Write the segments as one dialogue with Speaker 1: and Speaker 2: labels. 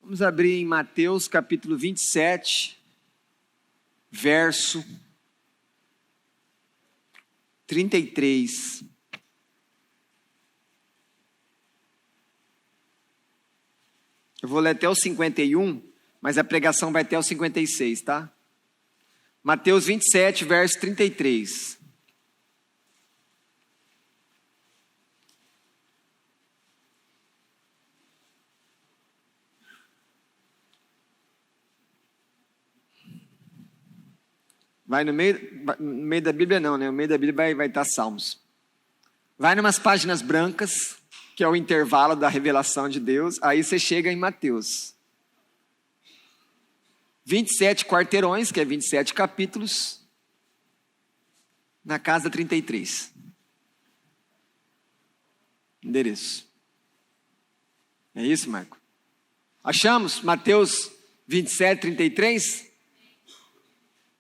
Speaker 1: Vamos abrir em Mateus capítulo 27, verso 33. Eu vou ler até o 51, mas a pregação vai até o 56, tá? Mateus 27, verso 33. Vai no meio da Bíblia não, né? No meio da Bíblia vai estar Salmos. Vai numas páginas brancas, que é o intervalo da revelação de Deus, aí você chega em Mateus. 27 quarteirões, que é 27 capítulos, na casa 33. Endereço. É isso, Marco? Achamos Mateus 27, 33?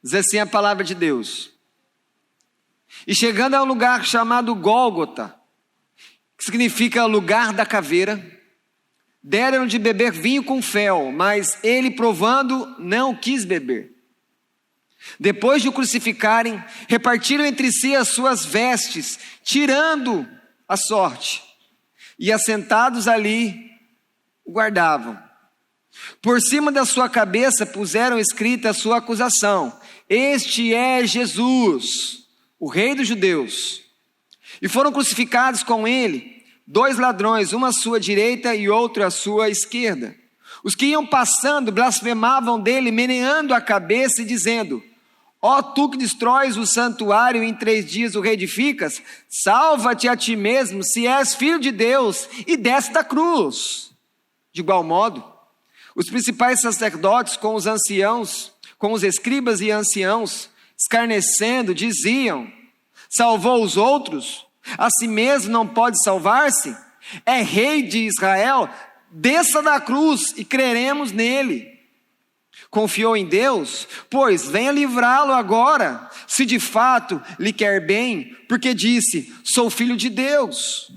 Speaker 1: Diz assim a palavra de Deus. E chegando a um lugar chamado Gólgota, que significa lugar da caveira, deram de beber vinho com fel, mas ele, provando, não quis beber. Depois de o crucificarem, repartiram entre si as suas vestes, tirando a sorte, e assentados ali, o guardavam. Por cima da sua cabeça puseram escrita a sua acusação: este é Jesus, o rei dos judeus. E foram crucificados com ele 2 ladrões, uma à sua direita e outro à sua esquerda. Os que iam passando blasfemavam dele, meneando a cabeça e dizendo: ó tu que destróis o santuário e em 3 dias o reedificas, salva-te a ti mesmo, se és filho de Deus, e desce da cruz. De igual modo, os principais sacerdotes com os anciãos, com os escribas e anciãos, escarnecendo, diziam: salvou os outros, a si mesmo não pode salvar-se? É rei de Israel, desça da cruz e creremos nele. Confiou em Deus? Pois venha livrá-lo agora, se de fato lhe quer bem, porque disse: sou filho de Deus.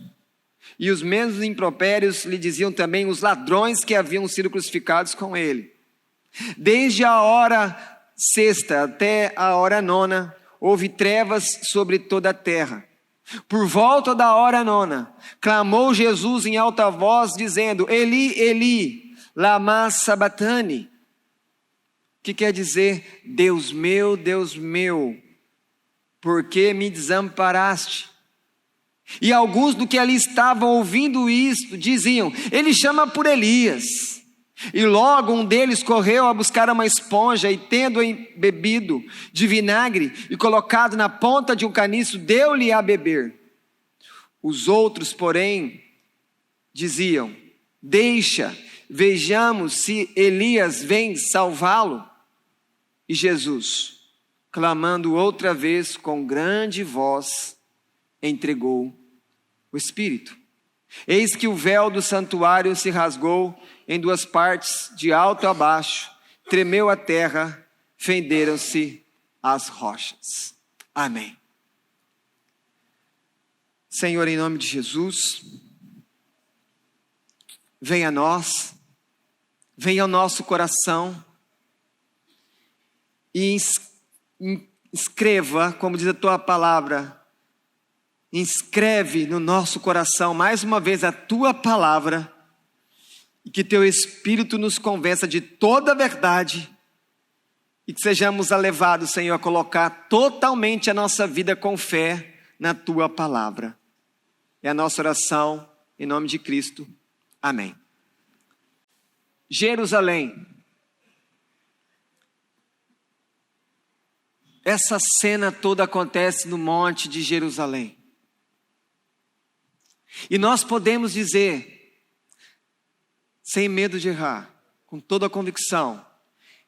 Speaker 1: E os mesmos impropérios lhe diziam também os ladrões que haviam sido crucificados com ele. Desde a hora 6ª até a hora 9ª, houve trevas sobre toda a terra. Por volta da hora 9ª, clamou Jesus em alta voz, dizendo: Eli, Eli, lama sabatani. Que quer dizer: Deus meu, por que me desamparaste? E alguns do que ali estavam ouvindo isto, diziam: ele chama por Elias. E logo um deles correu a buscar uma esponja, e tendo bebido de vinagre e colocado na ponta de um caniço, deu-lhe a beber. Os outros, porém, diziam: deixa, vejamos se Elias vem salvá-lo. E Jesus, clamando outra vez com grande voz, entregou o Espírito. Eis que o véu do santuário se rasgou em 2 partes, de alto a baixo, tremeu a terra, fenderam-se as rochas. Amém. Senhor, em nome de Jesus, venha a nós, venha ao nosso coração e escreva, como diz a tua palavra, inscreve no nosso coração mais uma vez a tua palavra, e que teu Espírito nos convença de toda a verdade, e que sejamos levados, Senhor, a colocar totalmente a nossa vida com fé na tua palavra. É a nossa oração em nome de Cristo. Amém. Jerusalém. Essa cena toda acontece no Monte de Jerusalém. E nós podemos dizer, sem medo de errar, com toda a convicção,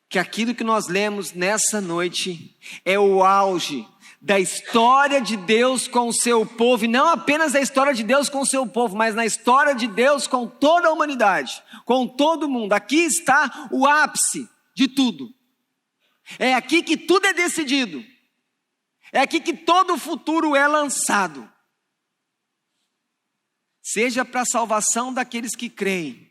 Speaker 1: que aquilo que nós lemos nessa noite é o auge da história de Deus com o seu povo, e não apenas da história de Deus com o seu povo, mas na história de Deus com toda a humanidade, com todo mundo. Aqui está o ápice de tudo. É aqui que tudo é decidido. É aqui que todo o futuro é lançado. Seja para a salvação daqueles que creem,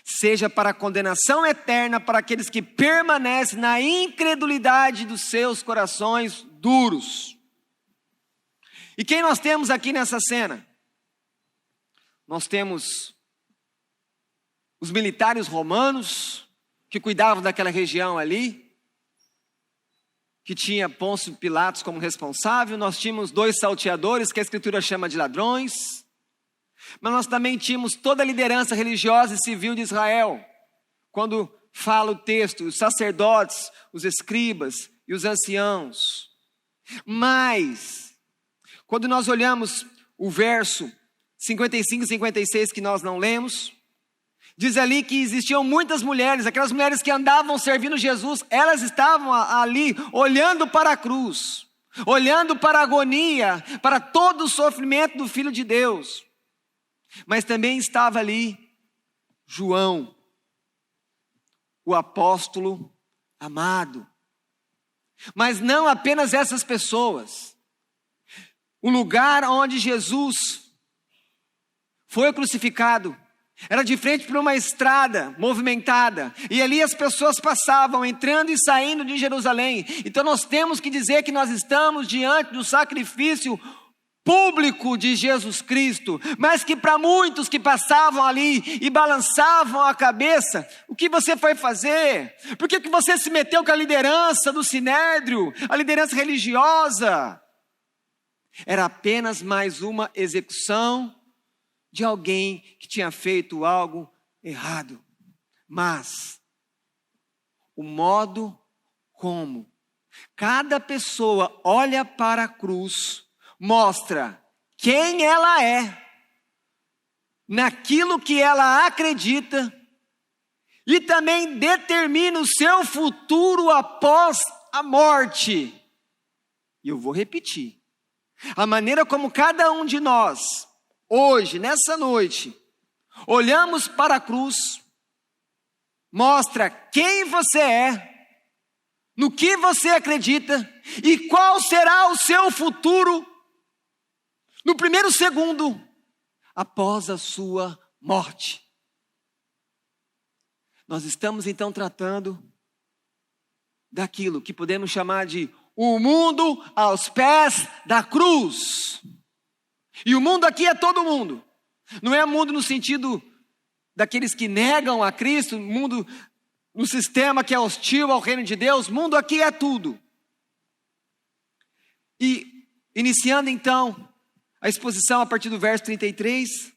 Speaker 1: seja para a condenação eterna para aqueles que permanecem na incredulidade dos seus corações duros. E quem nós temos aqui nessa cena? Nós temos os militares romanos que cuidavam daquela região ali, que tinha Pôncio Pilatos como responsável. Nós tínhamos 2 salteadores, que a Escritura chama de ladrões. Mas nós também tínhamos toda a liderança religiosa e civil de Israel. Quando fala o texto, os sacerdotes, os escribas e os anciãos. Mas, quando nós olhamos o verso 55 e 56 que nós não lemos, diz ali que existiam muitas mulheres, aquelas mulheres que andavam servindo Jesus, elas estavam ali olhando para a cruz, olhando para a agonia, para todo o sofrimento do Filho de Deus. Mas também estava ali João, o apóstolo amado. Mas não apenas essas pessoas. O lugar onde Jesus foi crucificado era de frente para uma estrada movimentada, e ali as pessoas passavam, entrando e saindo de Jerusalém. Então nós temos que dizer que nós estamos diante do sacrifício público de Jesus Cristo, mas que para muitos que passavam ali e balançavam a cabeça, o que você foi fazer? Por que você se meteu com a liderança do Sinédrio, a liderança religiosa? Era apenas mais uma execução de alguém que tinha feito algo errado. Mas o modo como cada pessoa olha para a cruz mostra quem ela é, naquilo que ela acredita, e também determina o seu futuro após a morte. E eu vou repetir: a maneira como cada um de nós, hoje, nessa noite, olhamos para a cruz, mostra quem você é, no que você acredita e qual será o seu futuro no primeiro segundo após a sua morte. Nós estamos então tratando daquilo que podemos chamar de o mundo aos pés da cruz. E o mundo aqui é todo mundo. Não é mundo no sentido daqueles que negam a Cristo, mundo no sistema que é hostil ao reino de Deus. Mundo aqui é tudo. E iniciando então a exposição a partir do verso 33.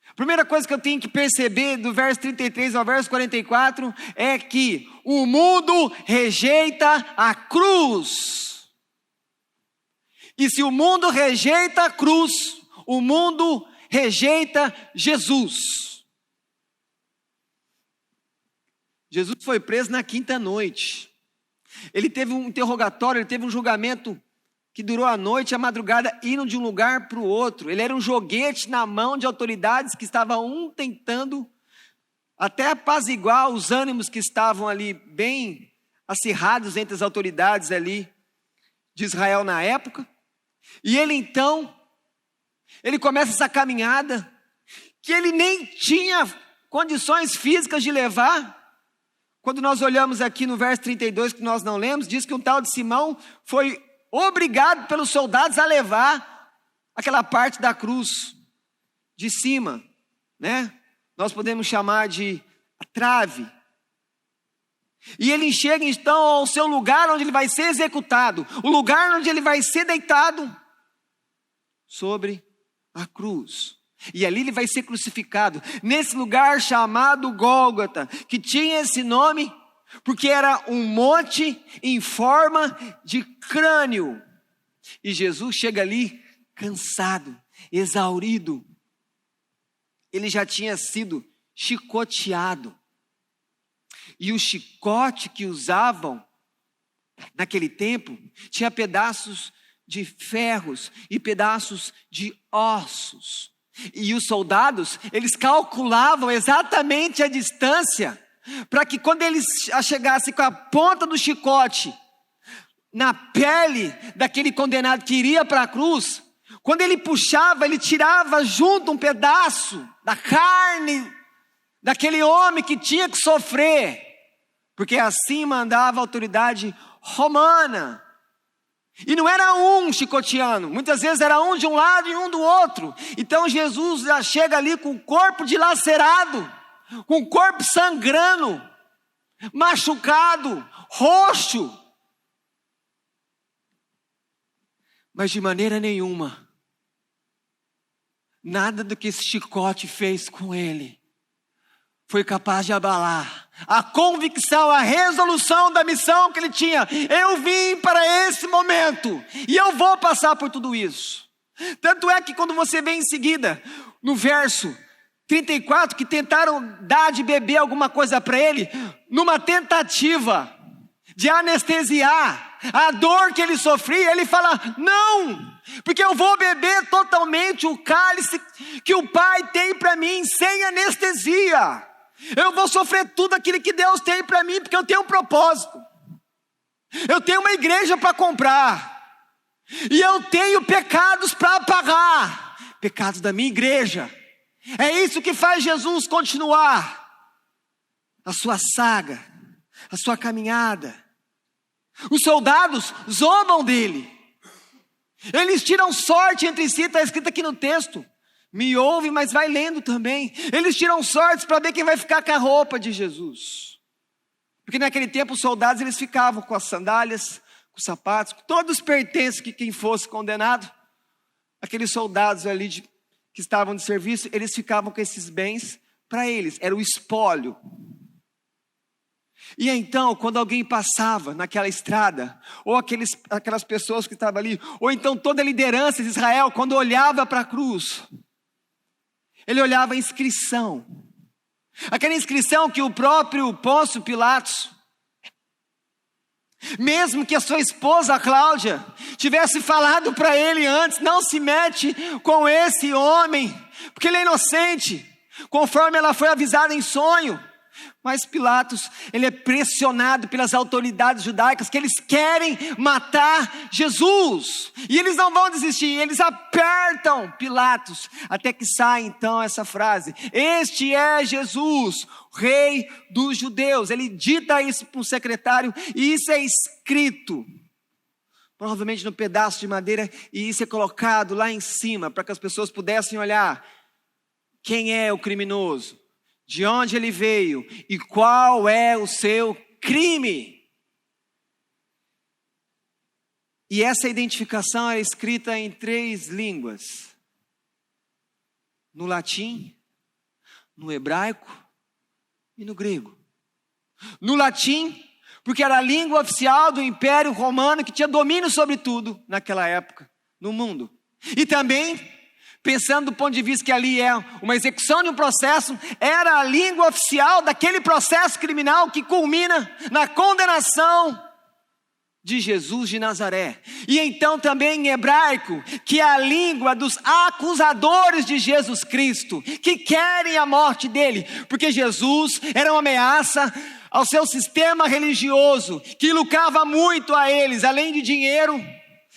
Speaker 1: A primeira coisa que eu tenho que perceber do verso 33 ao verso 44 é que o mundo rejeita a cruz. E se o mundo rejeita a cruz, o mundo rejeita Jesus. Jesus foi preso na quinta noite. Ele teve um interrogatório, ele teve um julgamento que durou a noite e a madrugada, indo de um lugar para o outro. Ele era um joguete na mão de autoridades que estavam tentando até apaziguar os ânimos que estavam ali bem acirrados entre as autoridades ali de Israel na época. E ele então, ele começa essa caminhada que ele nem tinha condições físicas de levar. Quando nós olhamos aqui no verso 32, que nós não lemos, diz que um tal de Simão foi obrigado pelos soldados a levar aquela parte da cruz de cima, né? Nós podemos chamar de a trave. E ele chega então ao seu lugar onde ele vai ser executado, o lugar onde ele vai ser deitado sobre a cruz. E ali ele vai ser crucificado, nesse lugar chamado Gólgota, que tinha esse nome porque era um monte em forma de crânio. E Jesus chega ali cansado, exaurido. Ele já tinha sido chicoteado. E o chicote que usavam naquele tempo tinha pedaços de ferros e pedaços de ossos. E os soldados, eles calculavam exatamente a distância para que quando eles chegassem com a ponta do chicote na pele daquele condenado que iria para a cruz, quando ele puxava, ele tirava junto um pedaço da carne daquele homem que tinha que sofrer, porque assim mandava a autoridade romana. E não era um chicoteando, muitas vezes era um de um lado e um do outro. Então Jesus já chega ali com o corpo dilacerado, com o corpo sangrando, machucado, roxo. Mas de maneira nenhuma, nada do que esse chicote fez com ele foi capaz de abalar a convicção, a resolução da missão que ele tinha. Eu vim para esse momento e eu vou passar por tudo isso. Tanto é que quando você vê em seguida, no verso 34, que tentaram dar de beber alguma coisa para ele, numa tentativa de anestesiar a dor que ele sofria, ele fala: não, porque eu vou beber totalmente o cálice que o Pai tem para mim, sem anestesia. Eu vou sofrer tudo aquilo que Deus tem para mim, porque eu tenho um propósito. Eu tenho uma igreja para comprar. E eu tenho pecados para pagar. Pecados da minha igreja. É isso que faz Jesus continuar a sua saga, a sua caminhada. Os soldados zombam dele. Eles tiram sorte entre si, está escrito aqui no texto. Me ouve, mas vai lendo também. Eles tiram sortes para ver quem vai ficar com a roupa de Jesus. Porque naquele tempo os soldados eles ficavam com as sandálias, com os sapatos, com todos os pertences que quem fosse condenado. Aqueles soldados ali que estavam de serviço, eles ficavam com esses bens para eles. Era o espólio. E então, quando alguém passava naquela estrada, ou aquelas pessoas que estavam ali, ou então toda a liderança de Israel, quando olhava para a cruz, ele olhava a inscrição. Aquela inscrição que o próprio Pôncio Pilatos, mesmo que a sua esposa Cláudia tivesse falado para ele antes: não se mete com esse homem, porque ele é inocente, conforme ela foi avisada em sonho. Mas Pilatos, ele é pressionado pelas autoridades judaicas, que eles querem matar Jesus. E eles não vão desistir, eles apertam Pilatos, até que sai então essa frase: este é Jesus, rei dos judeus. Ele dita isso para um secretário, e isso é escrito, provavelmente no pedaço de madeira, e isso é colocado lá em cima, para que as pessoas pudessem olhar quem é o criminoso, de onde ele veio e qual é o seu crime. E essa identificação é escrita em 3 línguas: no latim, no hebraico e no grego. No latim, porque era a língua oficial do Império Romano, que tinha domínio sobre tudo naquela época, no mundo. E também, pensando do ponto de vista que ali é uma execução de um processo, era a língua oficial daquele processo criminal que culmina na condenação de Jesus de Nazaré. E então também em hebraico, que é a língua dos acusadores de Jesus Cristo, que querem a morte dele, porque Jesus era uma ameaça ao seu sistema religioso, que lucrava muito a eles, além de dinheiro,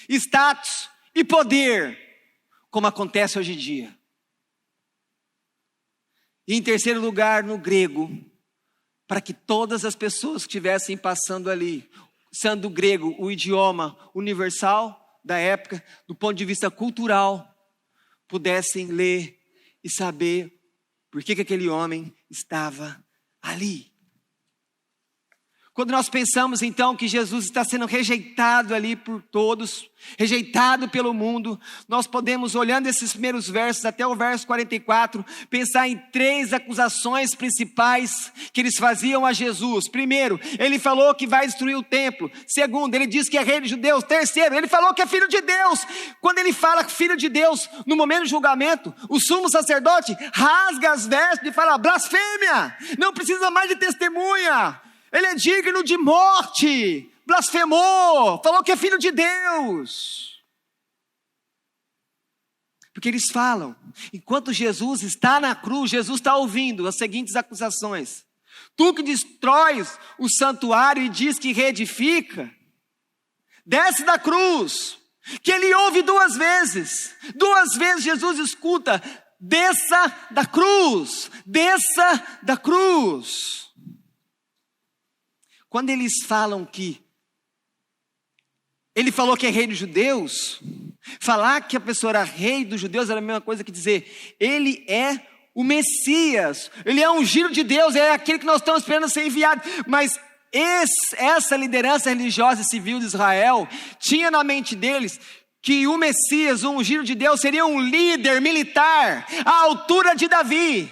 Speaker 1: status e poder, como acontece hoje em dia. E em terceiro lugar, no grego, para que todas as pessoas que estivessem passando ali, sendo o grego o idioma universal da época, do ponto de vista cultural, pudessem ler e saber por que aquele homem estava ali. Quando nós pensamos então que Jesus está sendo rejeitado ali por todos, rejeitado pelo mundo, nós podemos, olhando esses primeiros versos até o verso 44, pensar em 3 acusações principais que eles faziam a Jesus. Primeiro, ele falou que vai destruir o templo. Segundo, ele diz que é rei dos judeus. Terceiro, ele falou que é filho de Deus. Quando ele fala filho de Deus, no momento do julgamento, o sumo sacerdote rasga as vestes e fala: blasfêmia, não precisa mais de testemunha. Ele é digno de morte, blasfemou, falou que é filho de Deus. Porque eles falam, enquanto Jesus está na cruz, Jesus está ouvindo as seguintes acusações: tu que destróis o santuário e diz que reedifica, desce da cruz. Que ele ouve 2 vezes. 2 vezes Jesus escuta: desça da cruz, desça da cruz. Quando eles falam que ele falou que é rei dos judeus, falar que a pessoa era rei dos judeus era a mesma coisa que dizer, ele é o Messias, ele é ungido de Deus, é aquele que nós estamos esperando ser enviado. Mas essa liderança religiosa e civil de Israel tinha na mente deles que o Messias, o ungido de Deus, seria um líder militar à altura de Davi,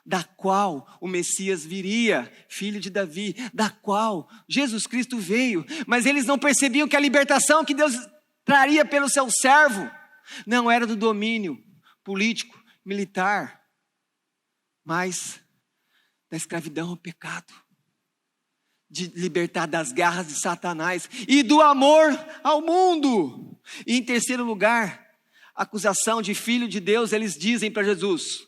Speaker 1: da qual o Messias viria, filho de Davi, da qual Jesus Cristo veio. Mas eles não percebiam que a libertação que Deus traria pelo seu servo não era do domínio político, militar, mas da escravidão ao pecado, de libertar das garras de Satanás e do amor ao mundo. E em terceiro lugar, acusação de filho de Deus, eles dizem para Jesus,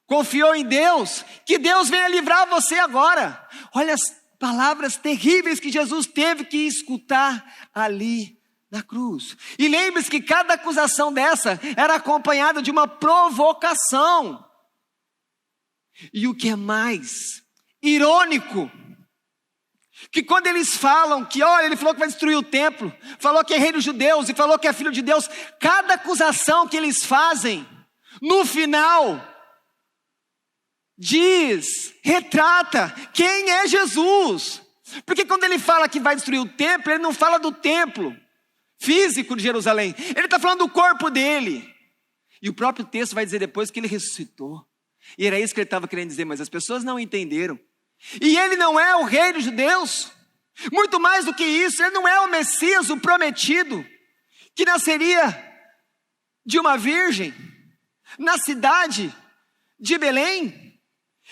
Speaker 1: confiou em Deus, que Deus venha livrar você agora. Olha as palavras terríveis que Jesus teve que escutar ali na cruz. E lembre-se que cada acusação dessa era acompanhada de uma provocação. E o que é mais irônico, que quando eles falam que, olha, ele falou que vai destruir o templo, falou que é rei dos judeus e falou que é filho de Deus, cada acusação que eles fazem, no final, retrata quem é Jesus. Porque quando ele fala que vai destruir o templo, ele não fala do templo físico de Jerusalém, ele está falando do corpo dele. E o próprio texto vai dizer depois que ele ressuscitou. E era isso que ele estava querendo dizer, mas as pessoas não entenderam. E ele não é o rei dos judeus, muito mais do que isso, ele não é o Messias, o prometido, que nasceria de uma virgem, na cidade de Belém,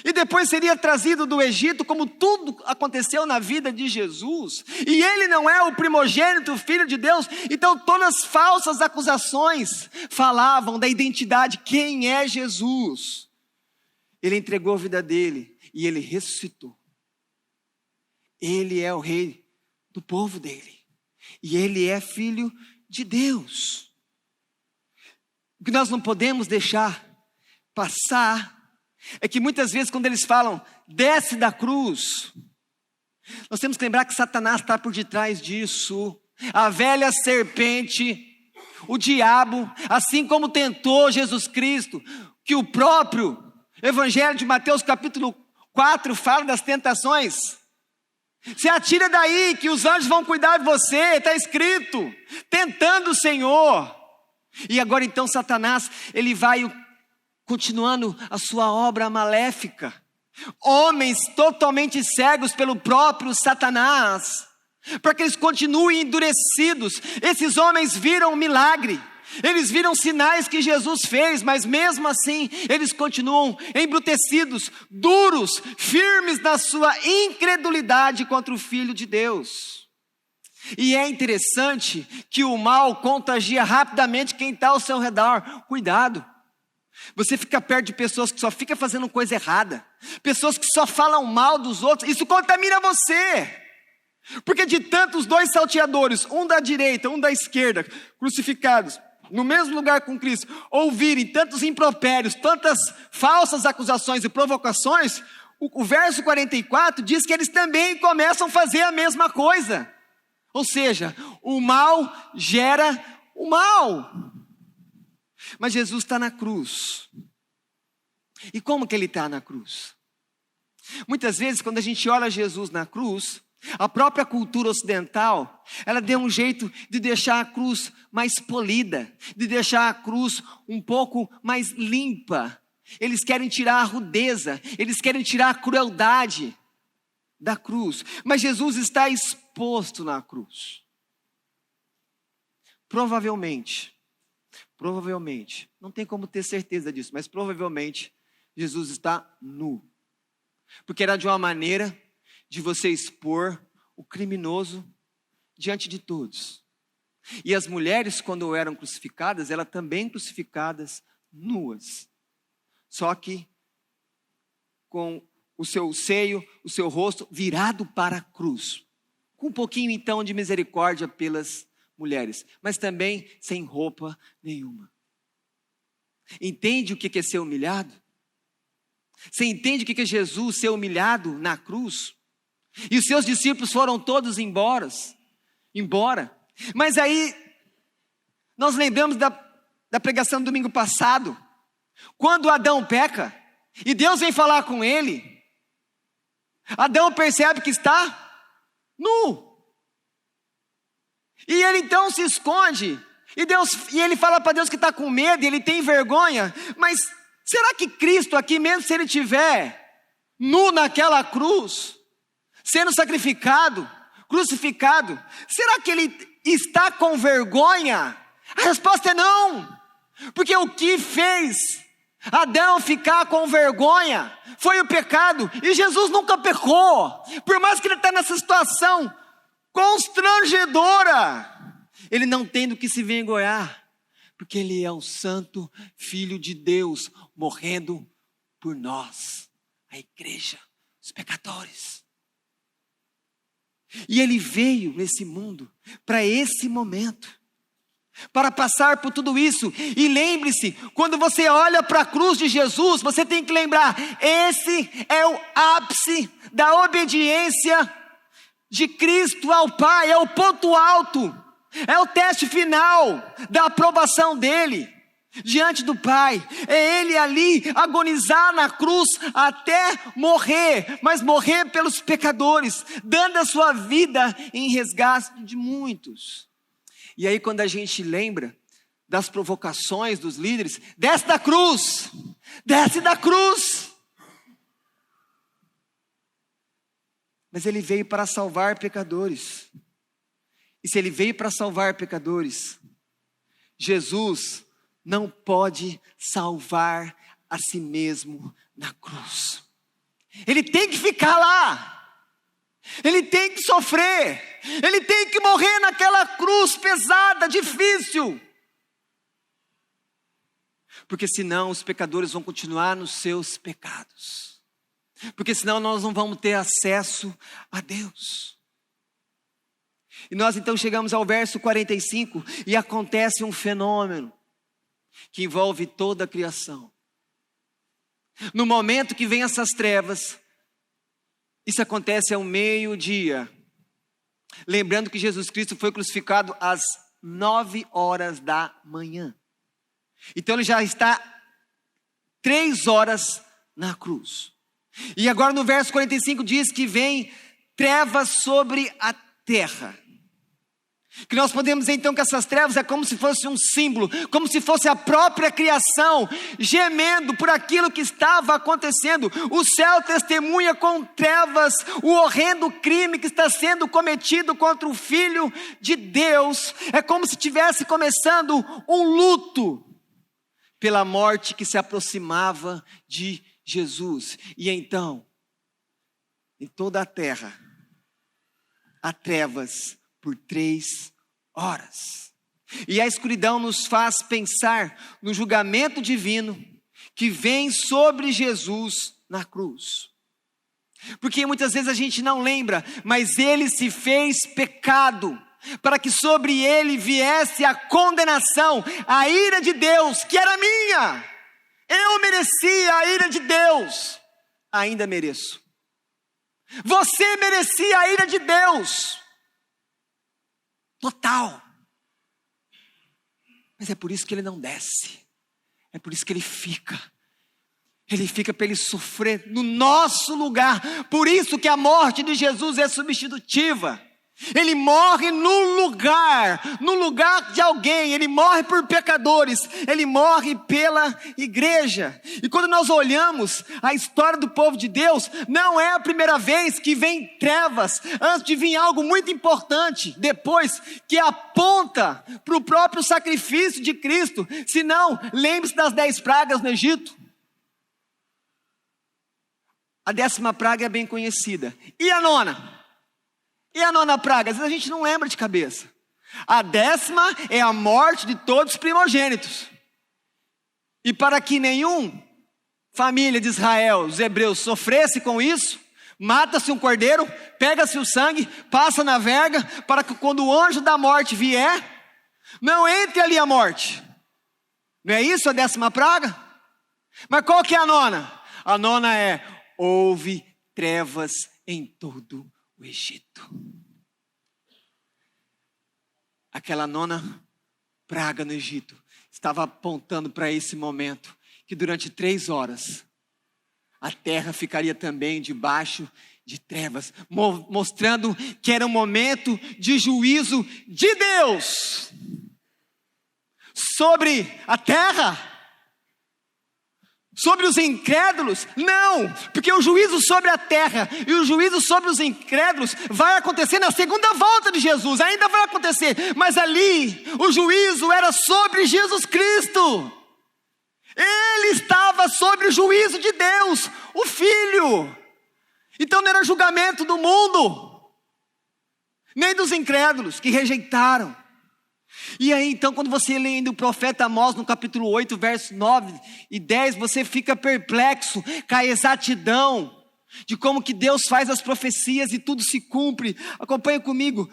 Speaker 1: e depois seria trazido do Egito, como tudo aconteceu na vida de Jesus. E ele não é o primogênito, filho de Deus. Então todas as falsas acusações falavam da identidade, quem é Jesus. Ele entregou a vida dele e ele ressuscitou. Ele é o rei do povo dele. E ele é filho de Deus. O que nós não podemos deixar passar é que muitas vezes quando eles falam, desce da cruz, nós temos que lembrar que Satanás está por detrás disso. A velha serpente, o diabo, assim como tentou Jesus Cristo, que o próprio Evangelho de Mateus capítulo 4 fala das tentações. Se atira daí que os anjos vão cuidar de você, está escrito, tentando o Senhor. E agora então Satanás, ele vai continuando a sua obra maléfica. Homens totalmente cegos pelo próprio Satanás, para que eles continuem endurecidos. Esses homens viram um milagre, eles viram sinais que Jesus fez, mas mesmo assim, eles continuam embrutecidos, duros, firmes na sua incredulidade contra o Filho de Deus. E é interessante que o mal contagia rapidamente quem está ao seu redor. Cuidado, você fica perto de pessoas que só ficam fazendo coisa errada, pessoas que só falam mal dos outros, isso contamina você. Porque de tantos dois salteadores, um da direita, um da esquerda, crucificados no mesmo lugar com Cristo, ouvirem tantos impropérios, tantas falsas acusações e provocações, o verso 44 diz que eles também começam a fazer a mesma coisa. Ou seja, o mal gera o mal. Mas Jesus está na cruz. E como que ele está na cruz? Muitas vezes quando a gente olha Jesus na cruz, a própria cultura ocidental, ela deu um jeito de deixar a cruz mais polida, de deixar a cruz um pouco mais limpa. Eles querem tirar a rudeza, eles querem tirar a crueldade da cruz. Mas Jesus está exposto na cruz. Provavelmente, não tem como ter certeza disso, mas provavelmente Jesus está nu. Porque era de uma maneira de você expor o criminoso diante de todos. E as mulheres, quando eram crucificadas, elas também crucificadas nuas. Só que com o seu seio, o seu rosto virado para a cruz. Com um pouquinho então de misericórdia pelas mulheres, mas também sem roupa nenhuma. Entende o que é ser humilhado? Você entende o que é Jesus ser humilhado na cruz? E os seus discípulos foram todos embora. Mas aí, nós lembramos da pregação do domingo passado, quando Adão peca, e Deus vem falar com ele, Adão percebe que está nu, e ele então se esconde, e ele fala para Deus que está com medo, e ele tem vergonha, mas será que Cristo aqui, mesmo se ele estiver nu naquela cruz, sendo sacrificado, crucificado, será que ele está com vergonha? A resposta é não, porque o que fez Adão ficar com vergonha foi o pecado, e Jesus nunca pecou, por mais que ele está nessa situação constrangedora, ele não tem do que se envergonhar, porque ele é o santo Filho de Deus, morrendo por nós, a igreja, os pecadores. E ele veio nesse mundo, para esse momento, para passar por tudo isso. E lembre-se, quando você olha para a cruz de Jesus, você tem que lembrar, esse é o ápice da obediência de Cristo ao Pai, é o ponto alto, é o teste final da aprovação dele diante do Pai, é ele ali agonizar na cruz até morrer, mas morrer pelos pecadores, dando a sua vida em resgate de muitos. E aí quando a gente lembra das provocações dos líderes, desce da cruz, desce da cruz. Mas ele veio para salvar pecadores. E se ele veio para salvar pecadores, Jesus não pode salvar a si mesmo na cruz. Ele tem que ficar lá. Ele tem que sofrer. Ele tem que morrer naquela cruz pesada, difícil. Porque senão os pecadores vão continuar nos seus pecados. Porque senão nós não vamos ter acesso a Deus. E nós então chegamos ao verso 45 e acontece um fenômeno que envolve toda a criação. No momento que vem essas trevas, isso acontece ao meio-dia. Lembrando que Jesus Cristo foi crucificado às 9h da manhã. Então ele já está 3 horas na cruz. E agora no verso 45 diz que vem trevas sobre a terra. Que nós podemos dizer então que essas trevas é como se fosse um símbolo, como se fosse a própria criação, gemendo por aquilo que estava acontecendo. O céu testemunha com trevas o horrendo crime que está sendo cometido contra o Filho de Deus. É como se estivesse começando um luto pela morte que se aproximava de Jesus. E então, em toda a terra, há trevas por 3 horas. E a escuridão nos faz pensar no julgamento divino que vem sobre Jesus na cruz. Porque muitas vezes a gente não lembra, mas ele se fez pecado para que sobre ele viesse a condenação, a ira de Deus, que era minha. Eu merecia a ira de Deus, ainda mereço. Você merecia a ira de Deus total. Mas é por isso que ele não desce. É por isso que ele fica. Ele fica para ele sofrer no nosso lugar. Por isso que a morte de Jesus é substitutiva. Ele morre no lugar de alguém. Ele morre por pecadores. Ele morre pela igreja. E quando nós olhamos a história do povo de Deus, não é a primeira vez que vem trevas, antes de vir algo muito importante, depois, que aponta para o próprio sacrifício de Cristo. Se não, lembre-se das 10 pragas no Egito. A 10ª praga é bem conhecida. E a 9ª? E a 9ª praga? Às vezes a gente não lembra de cabeça. A 10ª é a morte de todos os primogênitos. E para que nenhum família de Israel, os hebreus, sofresse com isso, mata-se um cordeiro, pega-se o sangue, passa na verga, para que quando o anjo da morte vier, não entre ali a morte. Não é isso a 10ª praga? Mas qual que é a 9ª? A 9ª é: houve trevas em todo o Egito. Aquela 9ª praga no Egito estava apontando para esse momento, que durante 3 horas a terra ficaria também debaixo de trevas, mostrando que era um momento de juízo de Deus sobre a terra, sobre os incrédulos. Não, porque o juízo sobre a terra e o juízo sobre os incrédulos vai acontecer na segunda volta de Jesus, ainda vai acontecer, mas ali o juízo era sobre Jesus Cristo. Ele estava sobre o juízo de Deus, o Filho. Então não era julgamento do mundo, nem dos incrédulos que rejeitaram. E aí então, quando você lê ainda o profeta Amós no capítulo 8, versos 9 e 10, você fica perplexo com a exatidão de como que Deus faz as profecias e tudo se cumpre. Acompanha comigo,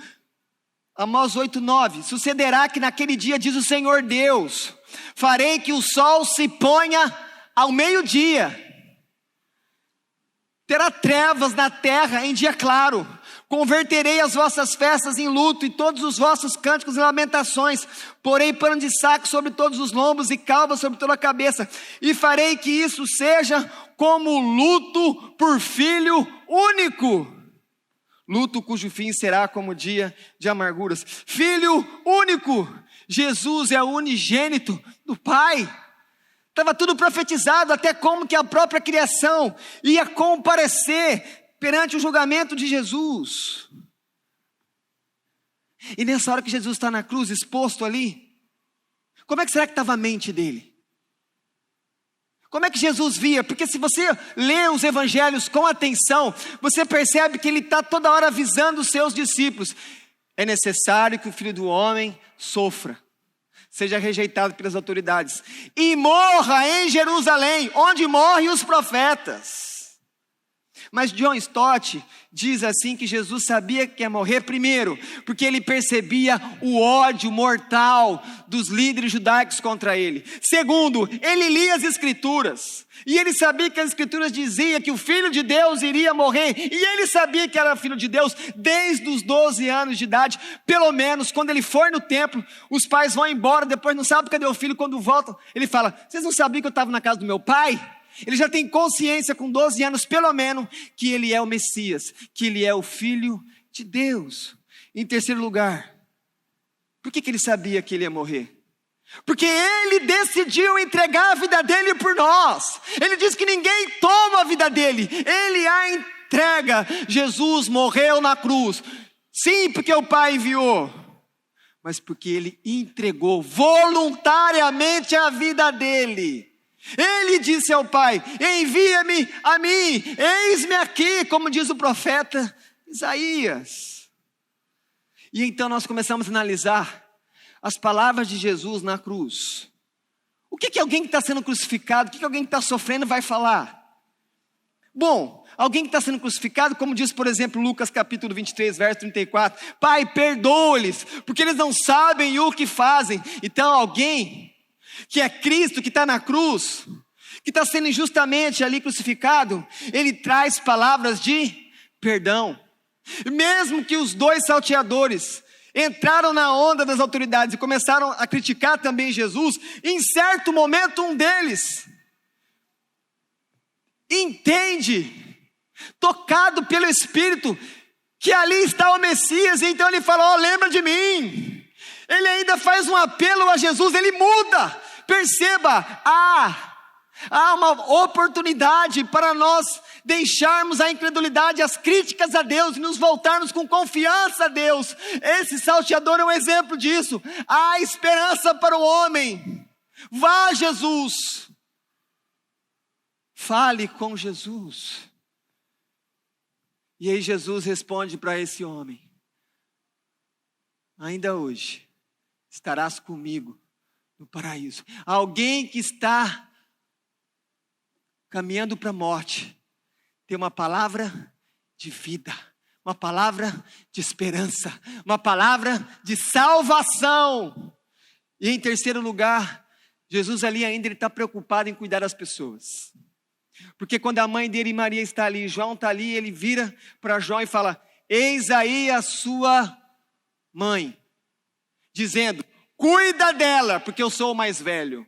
Speaker 1: Amós 8, 9. Sucederá que naquele dia, diz o Senhor Deus, farei que o sol se ponha ao meio-dia. Terá trevas na terra em dia claro. Converterei as vossas festas em luto e todos os vossos cânticos em lamentações. Porei pano de saco sobre todos os lombos e calva sobre toda a cabeça. E farei que isso seja como luto por filho único. Luto cujo fim será como dia de amarguras. Filho único. Jesus é o unigênito do Pai. Estava tudo profetizado, até como que a própria criação ia comparecer perante o julgamento de Jesus. E nessa hora que Jesus está na cruz, exposto ali, como é que será que estava a mente dele? Como é que Jesus via? Porque se você lê os evangelhos com atenção, você percebe que ele está toda hora avisando os seus discípulos: é necessário que o Filho do Homem sofra, seja rejeitado pelas autoridades e morra em Jerusalém, onde morrem os profetas. Mas John Stott diz assim que Jesus sabia que ia morrer primeiro, porque ele percebia o ódio mortal dos líderes judaicos contra ele. Segundo, ele lia as escrituras, e ele sabia que as escrituras diziam que o Filho de Deus iria morrer, e ele sabia que era Filho de Deus desde os 12 anos de idade. Pelo menos quando ele for no templo, os pais vão embora, depois não sabem cadê o filho. Quando voltam, ele fala: vocês não sabiam que eu estava na casa do meu pai? Ele já tem consciência com 12 anos, pelo menos, que ele é o Messias, que ele é o Filho de Deus. Em terceiro lugar, por que ele sabia que ele ia morrer? Porque ele decidiu entregar a vida dele por nós. Ele diz que ninguém toma a vida dele, ele a entrega. Jesus morreu na cruz, sim, porque o Pai enviou, mas porque ele entregou voluntariamente a vida dele. Ele disse ao Pai: envia-me a mim, eis-me aqui, como diz o profeta Isaías. E então nós começamos a analisar as palavras de Jesus na cruz. O que alguém que está sendo crucificado, o que alguém que está sofrendo vai falar? Bom, alguém que está sendo crucificado, como diz, por exemplo, Lucas capítulo 23, verso 34, Pai, perdoa-lhes, porque eles não sabem o que fazem. Então alguém que é Cristo, que está na cruz, que está sendo injustamente ali crucificado, ele traz palavras de perdão. Mesmo que os 2 salteadores entraram na onda das autoridades e começaram a criticar também Jesus, em certo momento um deles entende, tocado pelo Espírito, que ali está o Messias, e então ele fala: lembra de mim. Ele ainda faz um apelo a Jesus, ele muda. Perceba, há uma oportunidade para nós deixarmos a incredulidade, as críticas a Deus e nos voltarmos com confiança a Deus. Esse salteador é um exemplo disso. Há esperança para o homem. Vá a Jesus, fale com Jesus. E aí Jesus responde para esse homem: ainda hoje estarás comigo no paraíso. Alguém que está caminhando para a morte tem uma palavra de vida, uma palavra de esperança, uma palavra de salvação. E em terceiro lugar, Jesus ali ainda está preocupado em cuidar das pessoas. Porque quando a mãe dele, Maria, está ali, João está ali, ele vira para João e fala: eis aí a sua mãe. Dizendo: cuida dela, porque eu sou o mais velho.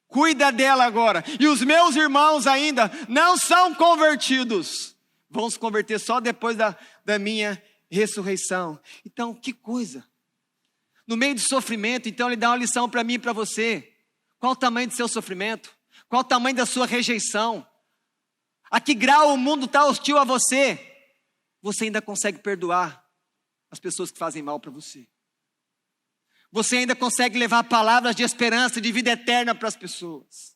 Speaker 1: Cuida dela agora. E os meus irmãos ainda não são convertidos. Vão se converter só depois da minha ressurreição. Então, que coisa. No meio do sofrimento, então, ele dá uma lição para mim e para você. Qual o tamanho do seu sofrimento? Qual o tamanho da sua rejeição? A que grau o mundo está hostil a você? Você ainda consegue perdoar as pessoas que fazem mal para você. Você ainda consegue levar palavras de esperança, de vida eterna para as pessoas.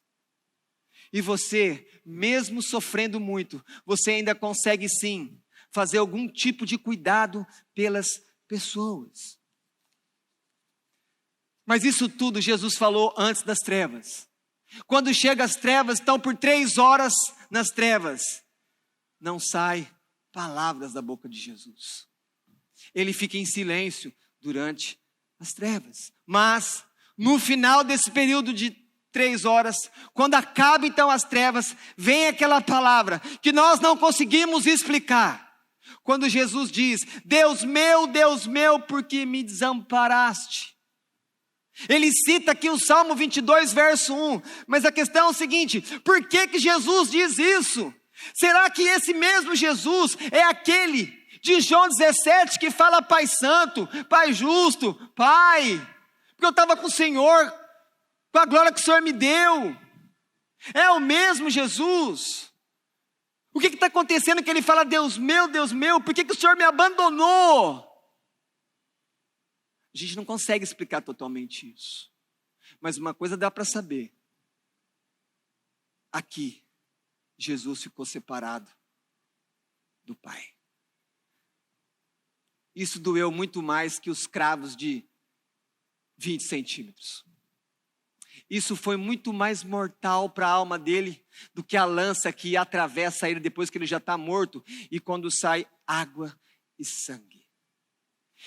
Speaker 1: E você, mesmo sofrendo muito, você ainda consegue sim fazer algum tipo de cuidado pelas pessoas. Mas isso tudo Jesus falou antes das trevas. Quando chega as trevas, estão por 3 horas nas trevas. Não sai palavras da boca de Jesus. Ele fica em silêncio durante as trevas. Mas, no final desse período de 3 horas, quando acaba então as trevas, vem aquela palavra que nós não conseguimos explicar. Quando Jesus diz: Deus meu, por que me desamparaste? Ele cita aqui o Salmo 22, verso 1. Mas a questão é o seguinte: por que Jesus diz isso? Será que esse mesmo Jesus é aquele de João 17 que fala Pai Santo, Pai Justo, Pai, porque eu estava com o Senhor, com a glória que o Senhor me deu? É o mesmo Jesus? O que está acontecendo que ele fala: Deus meu, por que o Senhor me abandonou? A gente não consegue explicar totalmente isso. Mas uma coisa dá para saber. Aqui, Jesus ficou separado do Pai. Isso doeu muito mais que os cravos de 20 centímetros. Isso foi muito mais mortal para a alma dele do que a lança que atravessa ele depois que ele já está morto e quando sai água e sangue.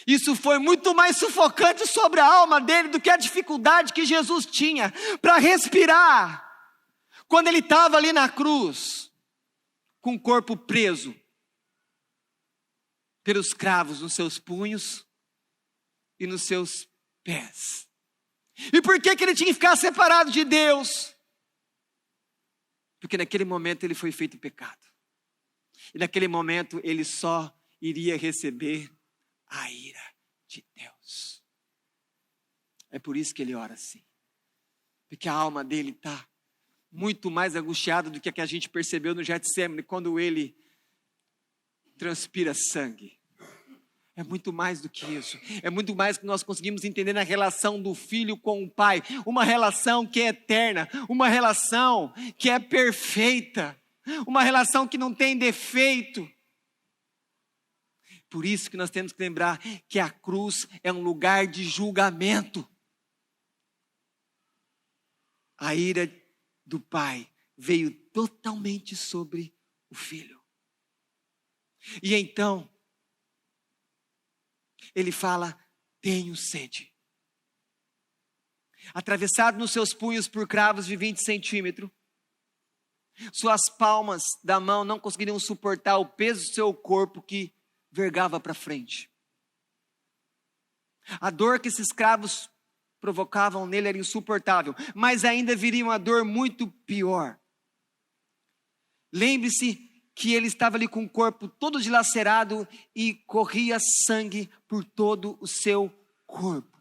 Speaker 1: Isso foi muito mais sufocante sobre a alma dele do que a dificuldade que Jesus tinha para respirar quando ele estava ali na cruz, com o corpo preso pelos cravos nos seus punhos e nos seus pés. E por que ele tinha que ficar separado de Deus? Porque naquele momento ele foi feito pecado. E naquele momento ele só iria receber a ira de Deus. É por isso que ele ora assim. Porque a alma dele está muito mais angustiada do que a gente percebeu no Getsemane, quando ele transpira sangue. É muito mais do que isso. É muito mais que nós conseguimos entender na relação do filho com o pai. Uma relação que é eterna. Uma relação que é perfeita. Uma relação que não tem defeito. Por isso que nós temos que lembrar que a cruz é um lugar de julgamento. A ira do Pai veio totalmente sobre o Filho. E então, ele fala: tenho sede. Atravessado nos seus punhos por cravos de 20 centímetros, suas palmas da mão não conseguiriam suportar o peso do seu corpo que vergava para frente. A dor que esses cravos provocavam nele era insuportável, mas ainda viria uma dor muito pior. Lembre-se que ele estava ali com o corpo todo dilacerado e corria sangue por todo o seu corpo.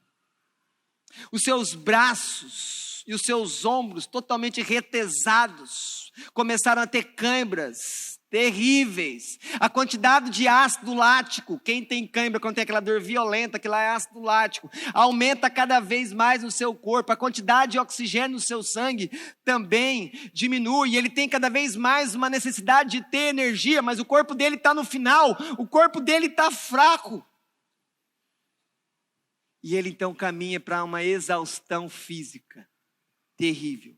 Speaker 1: Os seus braços e os seus ombros totalmente retesados começaram a ter câimbras terríveis. A quantidade de ácido lático, quem tem cãibra, quando tem aquela dor violenta, que lá é ácido lático, aumenta cada vez mais no seu corpo. A quantidade de oxigênio no seu sangue também diminui. Ele tem cada vez mais uma necessidade de ter energia, mas o corpo dele está no final, o corpo dele está fraco. E ele então caminha para uma exaustão física terrível.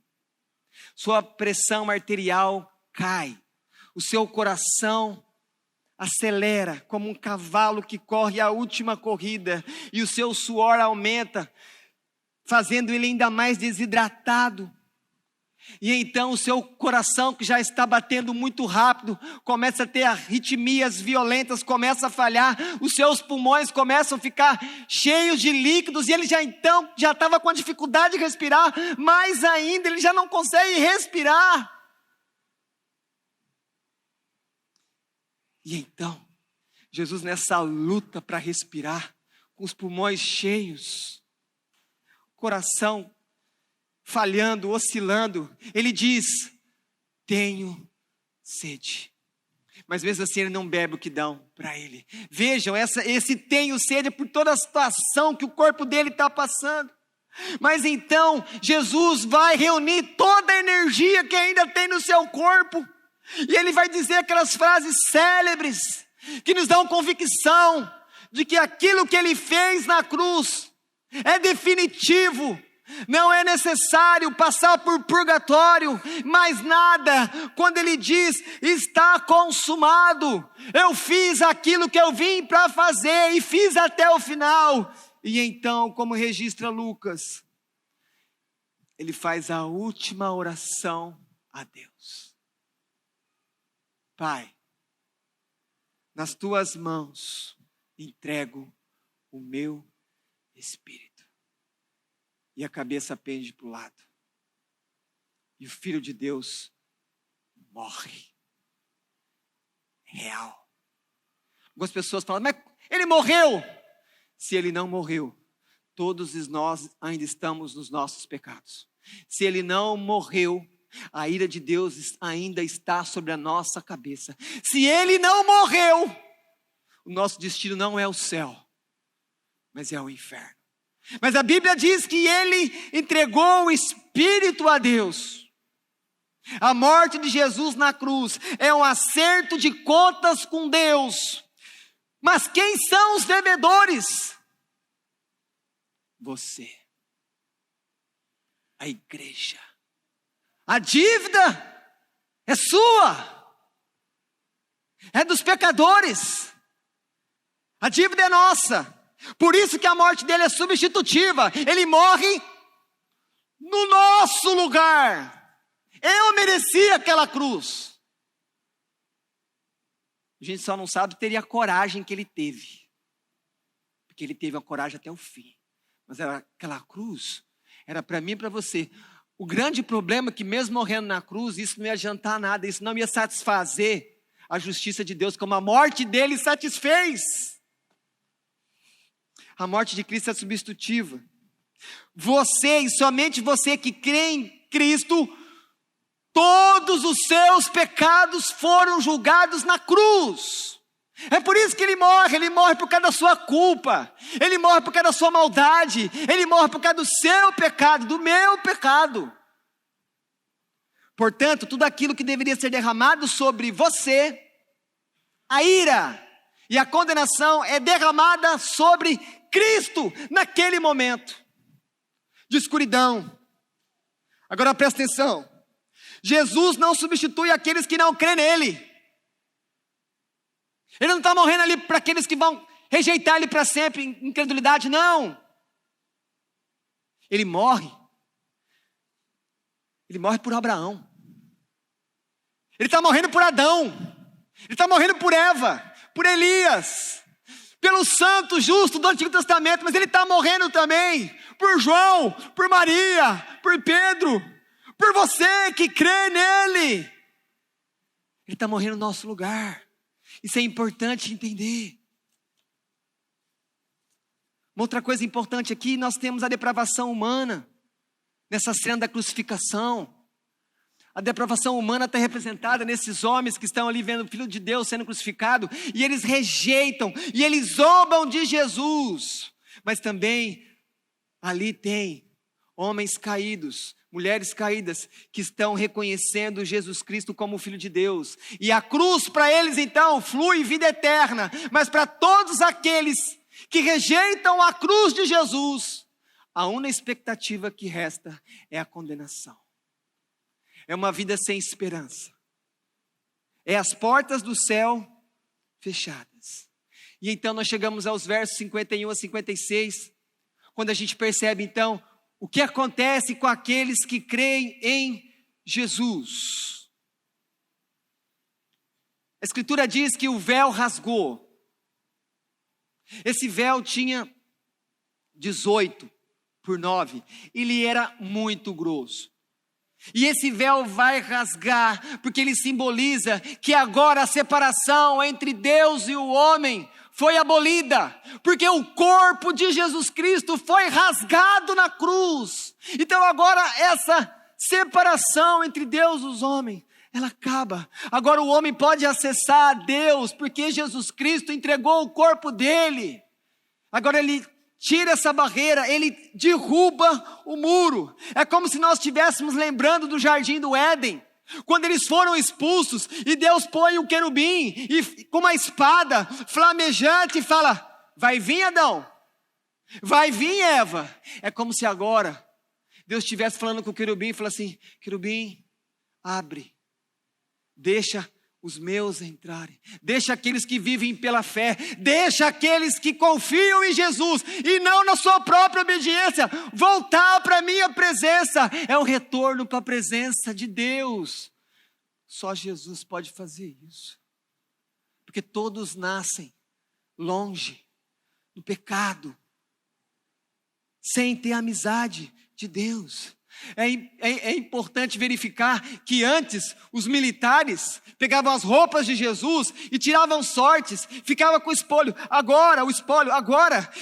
Speaker 1: Sua pressão arterial cai. O seu coração acelera como um cavalo que corre a última corrida. E o seu suor aumenta. fazendo ele ainda mais desidratado. E então o seu coração, que já está batendo muito rápido, começa a ter arritmias violentas, começa a falhar, os seus pulmões começam a ficar cheios de líquidos, e ele já estava com a dificuldade de respirar, mais ainda, ele já não consegue respirar. E então, Jesus, nessa luta para respirar, com os pulmões cheios, coração falhando, oscilando, ele diz: tenho sede. Mas mesmo assim ele não bebe o que dão para ele. Vejam, esse tenho sede é por toda a situação que o corpo dele está passando. Mas então Jesus vai reunir toda a energia que ainda tem no seu corpo, e ele vai dizer aquelas frases célebres que nos dão convicção de que aquilo que ele fez na cruz é definitivo. Não é necessário passar por purgatório, mais nada. Quando ele diz: está consumado, eu fiz aquilo que eu vim para fazer e fiz até o final. E então, como registra Lucas, ele faz a última oração a Deus: Pai, nas tuas mãos entrego o meu espírito. E a cabeça pende para o lado. E o Filho de Deus morre. Real. Algumas pessoas falam: mas ele morreu. Se ele não morreu, todos nós ainda estamos nos nossos pecados. Se ele não morreu, a ira de Deus ainda está sobre a nossa cabeça. Se ele não morreu, o nosso destino não é o céu, mas é o inferno. Mas a Bíblia diz que ele entregou o Espírito a Deus. A morte de Jesus na cruz é um acerto de contas com Deus. Mas quem são os devedores? Você. A igreja. A dívida é sua. É dos pecadores. A dívida é nossa. Por isso que a morte dele é substitutiva. Ele morre no nosso lugar. Eu mereci aquela cruz. A gente só não sabe teria a coragem que ele teve. Porque ele teve a coragem até o fim. Mas aquela cruz era para mim e para você. O grande problema é que mesmo morrendo na cruz, isso não ia adiantar nada. Isso não ia satisfazer a justiça de Deus, como a morte dele satisfez. A morte de Cristo é substitutiva. Você, e somente você que crê em Cristo, todos os seus pecados foram julgados na cruz. É por isso que ele morre por causa da sua culpa, ele morre por causa da sua maldade, ele morre por causa do seu pecado, do meu pecado. Portanto, tudo aquilo que deveria ser derramado sobre você, a ira e a condenação é derramada sobre Cristo naquele momento de escuridão. Agora presta atenção. Jesus não substitui aqueles que não crêem nele. Ele não está morrendo ali para aqueles que vão rejeitar ele para sempre, incredulidade, não. Ele morre por Abraão. Ele está morrendo por Adão. Ele está morrendo por Eva, por Elias, pelo santo justo do Antigo Testamento, mas ele está morrendo também por João, por Maria, por Pedro, por você que crê nele. Ele está morrendo no nosso lugar. Isso é importante entender. Uma outra coisa importante aqui, nós temos a depravação humana, nessa cena da crucificação. A depravação humana está representada nesses homens que estão ali vendo o Filho de Deus sendo crucificado, e eles rejeitam, e eles zombam de Jesus. Mas também ali tem homens caídos, mulheres caídas, que estão reconhecendo Jesus Cristo como o Filho de Deus. E a cruz para eles então flui vida eterna, mas para todos aqueles que rejeitam a cruz de Jesus, a única expectativa que resta é a condenação. É uma vida sem esperança. É as portas do céu fechadas. E então nós chegamos aos versos 51 a 56, quando a gente percebe então o que acontece com aqueles que creem em Jesus. A Escritura diz que o véu rasgou. Esse véu tinha 18:9. Ele era muito grosso. E esse véu vai rasgar, porque ele simboliza que agora a separação entre Deus e o homem foi abolida, porque o corpo de Jesus Cristo foi rasgado na cruz. Então agora essa separação entre Deus e os homens, ela acaba. Agora o homem pode acessar a Deus, porque Jesus Cristo entregou o corpo dele. Agora ele tira essa barreira, ele derruba o muro. É como se nós estivéssemos lembrando do jardim do Éden, quando eles foram expulsos, e Deus põe um querubim, e com uma espada flamejante, e fala: vai vir Adão, vai vir Eva. É como se agora Deus estivesse falando com o querubim, e fala assim: querubim, abre, deixa os meus entrarem, deixa aqueles que vivem pela fé, deixa aqueles que confiam em Jesus, e não na sua própria obediência, voltar para a minha presença. É um retorno para a presença de Deus. Só Jesus pode fazer isso, porque todos nascem longe do pecado, sem ter amizade de Deus. É importante verificar que antes os militares pegavam as roupas de Jesus e tiravam sortes, ficava com o espólio. Agora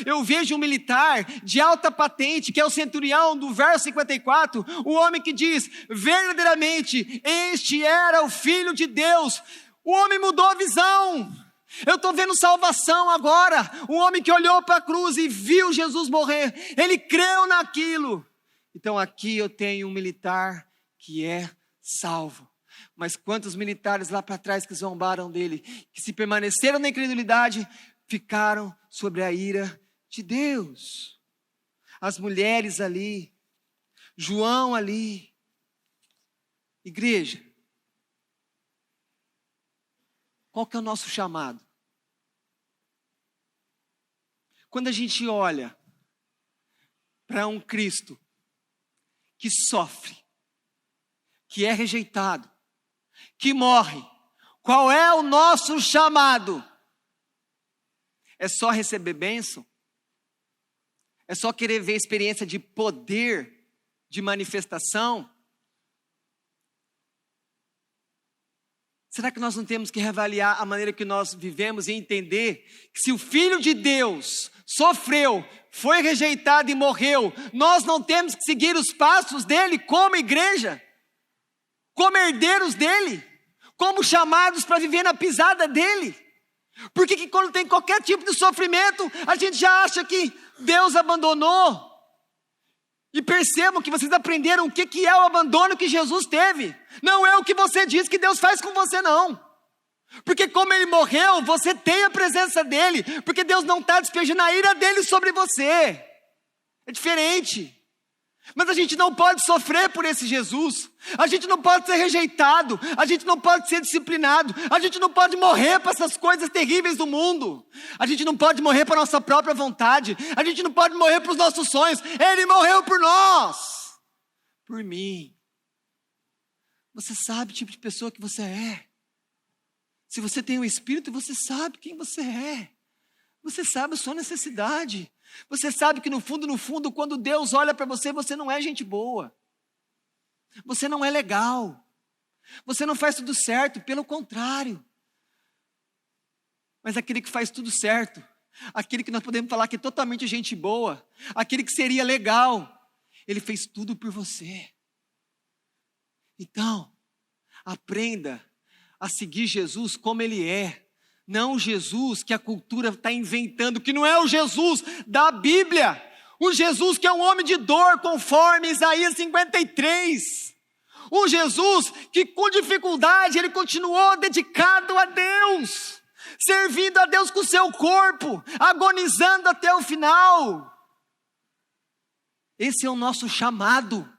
Speaker 1: eu vejo um militar de alta patente, que é o centurião do verso 54, o homem que diz: verdadeiramente este era o Filho de Deus. O homem mudou a visão. Eu estou vendo salvação agora. O homem que olhou para a cruz e viu Jesus morrer, ele creu naquilo. Então aqui eu tenho um militar que é salvo. Mas quantos militares lá para trás que zombaram dele, que se permaneceram na incredulidade, ficaram sobre a ira de Deus. As mulheres ali, João ali. Igreja, qual que é o nosso chamado? Quando a gente olha para um Cristo que sofre, que é rejeitado, que morre, qual é o nosso chamado? É só receber bênção? É só querer ver experiência de poder, de manifestação? Será que nós não temos que reavaliar a maneira que nós vivemos e entender que se o Filho de Deus sofreu, foi rejeitado e morreu, nós não temos que seguir os passos dele como igreja, como herdeiros dele, como chamados para viver na pisada dele? Porque que quando tem qualquer tipo de sofrimento, a gente já acha que Deus abandonou. E percebam que vocês aprenderam o que é o abandono que Jesus teve. Não é o que você diz que Deus faz com você, não. Porque como ele morreu, você tem a presença dele. Porque Deus não está despejando a ira dele sobre você. É diferente. Mas a gente não pode sofrer por esse Jesus. A gente não pode ser rejeitado. A gente não pode ser disciplinado. A gente não pode morrer para essas coisas terríveis do mundo. A gente não pode morrer para a nossa própria vontade. A gente não pode morrer para os nossos sonhos. Ele morreu por nós. Por mim. Você sabe o tipo de pessoa que você é. Se você tem o Espírito, você sabe quem você é. Você sabe a sua necessidade. Você sabe que no fundo, quando Deus olha para você, você não é gente boa. Você não é legal. Você não faz tudo certo, pelo contrário. Mas aquele que faz tudo certo, aquele que nós podemos falar que é totalmente gente boa, aquele que seria legal, ele fez tudo por você. Então, aprenda a seguir Jesus como ele é. Não o Jesus que a cultura está inventando, que não é o Jesus da Bíblia. O Jesus que é um homem de dor, conforme Isaías 53. O Jesus que com dificuldade ele continuou dedicado a Deus, servindo a Deus com o seu corpo, agonizando até o final. Esse é o nosso chamado.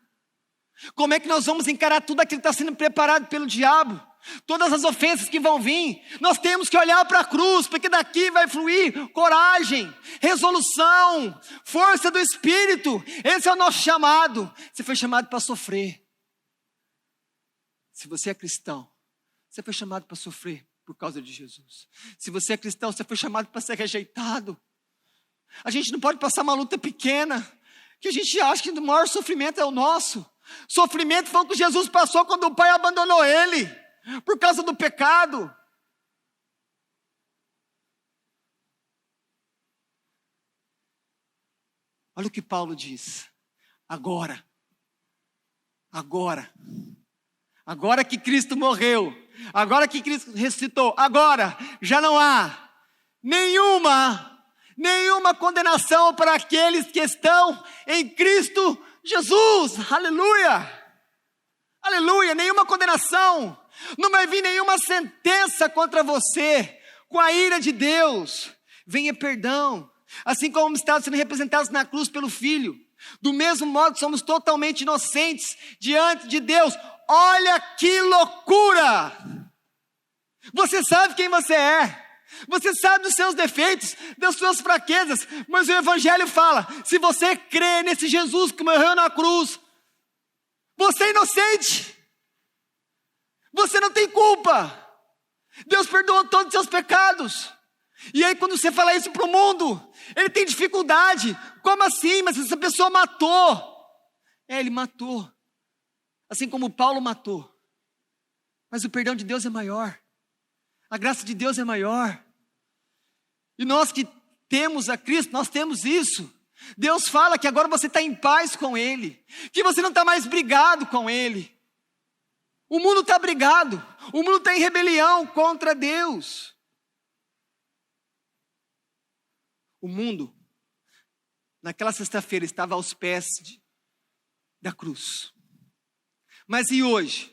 Speaker 1: Como é que nós vamos encarar tudo aquilo que está sendo preparado pelo diabo? todas as ofensas que vão vir, nós temos que olhar para a cruz, porque daqui vai fluir coragem, resolução, força do Espírito. Esse é o nosso chamado. Você foi chamado para sofrer. Se você é cristão, você foi chamado para sofrer por causa de Jesus. Se você é cristão, você foi chamado para ser rejeitado. A gente não pode passar uma luta pequena, que a gente acha que o maior sofrimento é o nosso. Sofrimento foi o que Jesus passou quando o Pai abandonou ele, por causa do pecado. Olha o que Paulo diz. Agora que Cristo morreu, agora que Cristo ressuscitou, agora já não há nenhuma condenação para aqueles que estão em Cristo Jesus. Aleluia! Aleluia! Nenhuma condenação. Não vai vir nenhuma sentença contra você. Com a ira de Deus venha perdão. Assim como estamos sendo representados na cruz pelo Filho, do mesmo modo somos totalmente inocentes diante de Deus. Olha que loucura! Você sabe quem você é. Você sabe dos seus defeitos, das suas fraquezas, mas o Evangelho fala, se você crê nesse Jesus que morreu na cruz, você é inocente, você não tem culpa, Deus perdoou todos os seus pecados. E aí quando você fala isso para o mundo, ele tem dificuldade. Como assim? Mas essa pessoa matou. Ele matou, assim como Paulo matou, mas o perdão de Deus é maior. A graça de Deus é maior. E nós que temos a Cristo, nós temos isso. Deus fala que agora você está em paz com Ele, que você não está mais brigado com Ele. O mundo está brigado, o mundo está em rebelião contra Deus. O mundo, naquela sexta-feira, estava aos pés da cruz. Mas e hoje?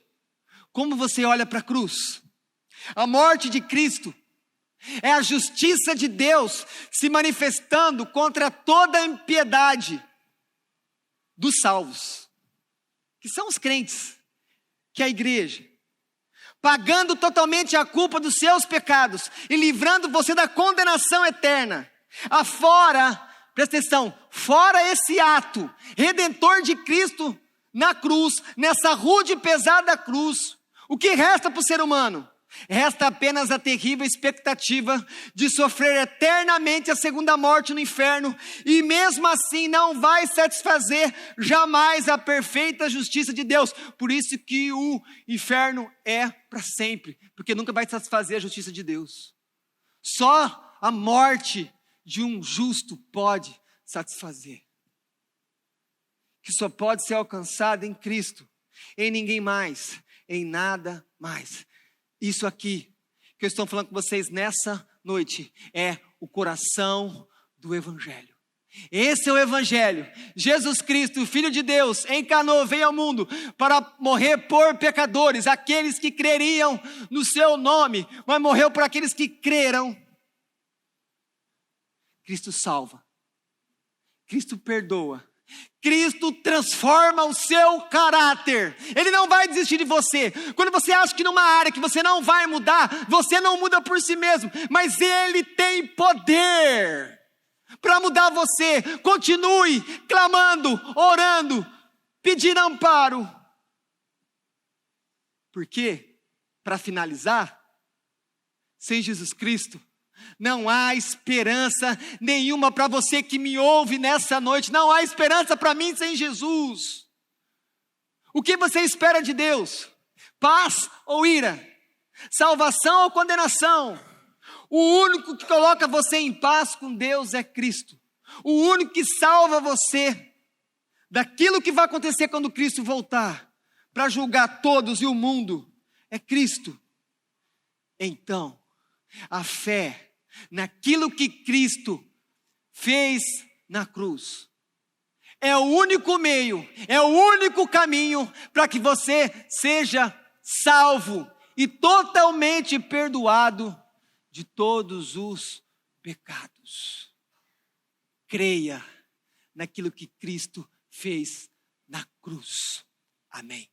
Speaker 1: Como você olha para a cruz? A morte de Cristo é a justiça de Deus se manifestando contra toda a impiedade dos salvos, que são os crentes, que é a igreja, pagando totalmente a culpa dos seus pecados e livrando você da condenação eterna. Presta atenção, fora esse ato redentor de Cristo na cruz, nessa rude e pesada cruz, o que resta para o ser humano? Resta apenas a terrível expectativa de sofrer eternamente a segunda morte no inferno, e mesmo assim não vai satisfazer jamais a perfeita justiça de Deus. Por isso que o inferno é para sempre, porque nunca vai satisfazer a justiça de Deus. Só a morte de um justo pode satisfazer, que só pode ser alcançada em Cristo, em ninguém mais, em nada mais. Isso aqui que eu estou falando com vocês nessa noite é o coração do Evangelho. Esse é o Evangelho. Jesus Cristo, o Filho de Deus, encarnou, veio ao mundo para morrer por pecadores, aqueles que creriam no seu nome, mas morreu por aqueles que creram. Cristo salva, Cristo perdoa, Cristo transforma o seu caráter. Ele não vai desistir de você. Quando você acha que numa área que você não vai mudar, você não muda por si mesmo, mas Ele tem poder para mudar você. Continue clamando, orando, pedindo amparo. Porque, para finalizar, sem Jesus Cristo não há esperança nenhuma para você que me ouve nessa noite. Não há esperança para mim sem Jesus. O que você espera de Deus? Paz ou ira? Salvação ou condenação? O único que coloca você em paz com Deus é Cristo. O único que salva você daquilo que vai acontecer quando Cristo voltar para julgar todos e o mundo é Cristo. Então, a fé naquilo que Cristo fez na cruz é o único meio, é o único caminho para que você seja salvo e totalmente perdoado de todos os pecados. Creia naquilo que Cristo fez na cruz. Amém.